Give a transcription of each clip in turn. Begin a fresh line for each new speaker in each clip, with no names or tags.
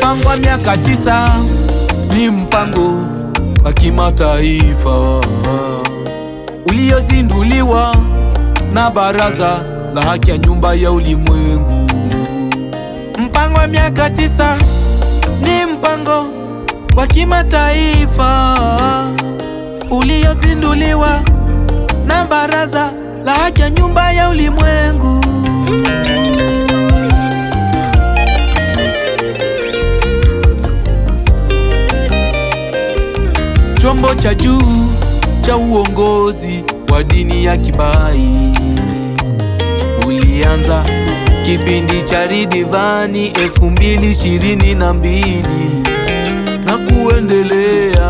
Mpango wa miaka 9 ni mpango wa kimataifa uliozinduliwa na Baraza la Haki ya Nyumba ya Ulimwengu. Mpango wa miaka 9 ni mpango wa kimataifa uliozinduliwa na Baraza la Haki ya Nyumba ya Ulimwengu. Chombo cha juu cha uongozi wa dini ya Kibahai ulianza kipindi cha Ridhivani 2022 na kuendelea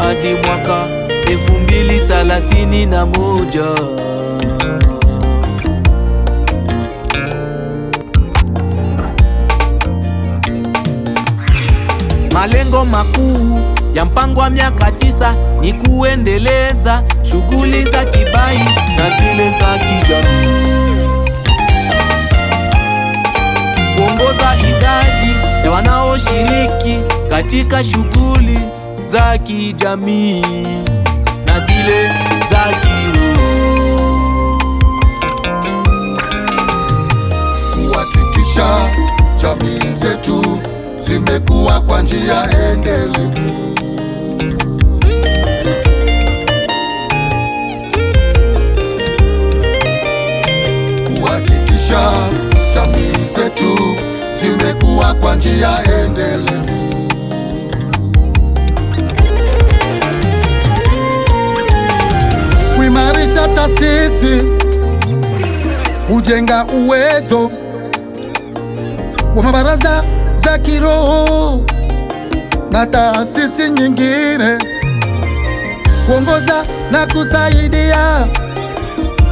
hadi mwaka 2031. Malengo makuu ya mpango wa miaka 9 ni kuendeleza shughuli za Kibahai na zile za kijamii, kuongoza idadi ya wanaoshiriki katika shughuli za kijamii na zile za kiroho,
kuhakikisha jamii zetu zimekuwa kwa njia endelevu, kuhakikisha jamii zetu zimekuwa kwa njia endelevu, kuimarisha taasisi, kujenga uwezo wa mabaraza za kiroho na taasisi nyingine, kuongoza na kusaidia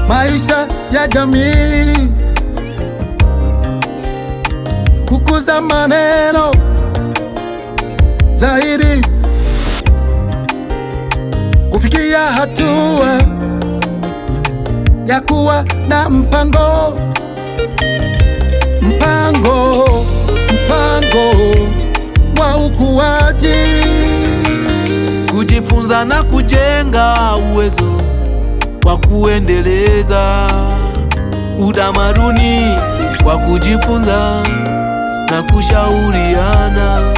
maisha ya jamii, kukuza maneno zaidi, kufikia hatua ya kuwa na mpango wa ukuaji,
kujifunza na kujenga uwezo wa kuendeleza utamaduni wa kujifunza na kushauriana,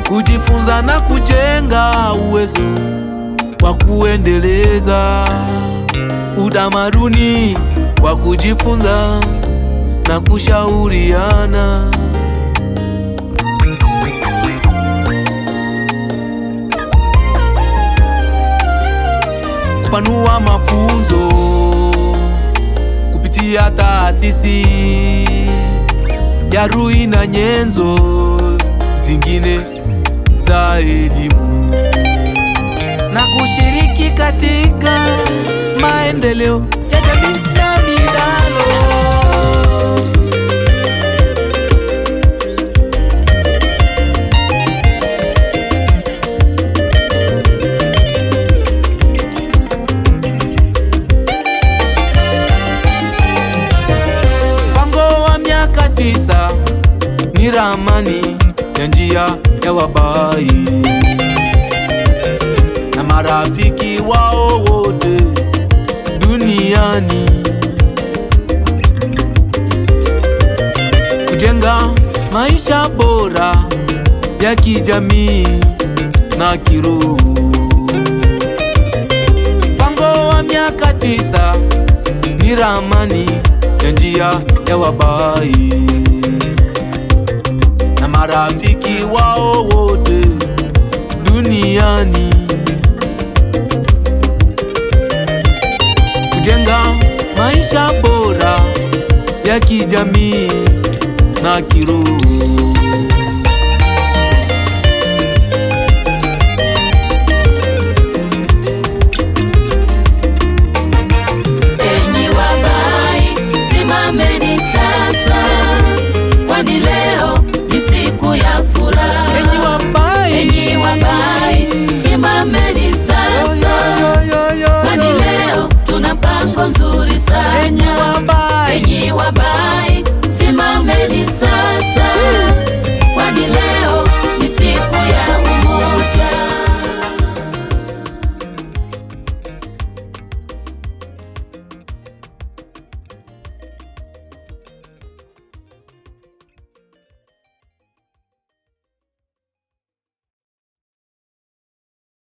kujifunza na kujenga uwezo wa kuendeleza utamaduni wa kujifunza na kushauriana, kupanua mafunzo kupitia taasisi ya RUI na nyenzo zingine za elimu, na kushiriki katika maendeleo ya jamii na midalo. Ni ramani ya njia ya Wabahai na marafiki wao wote duniani, kujenga maisha bora ya kijamii na kiroho. Mpango wa miaka 9 ni ramani ya njia ya Wabahai na marafiki wao wote duniani, kujenga maisha bora ya kijamii na kiroho.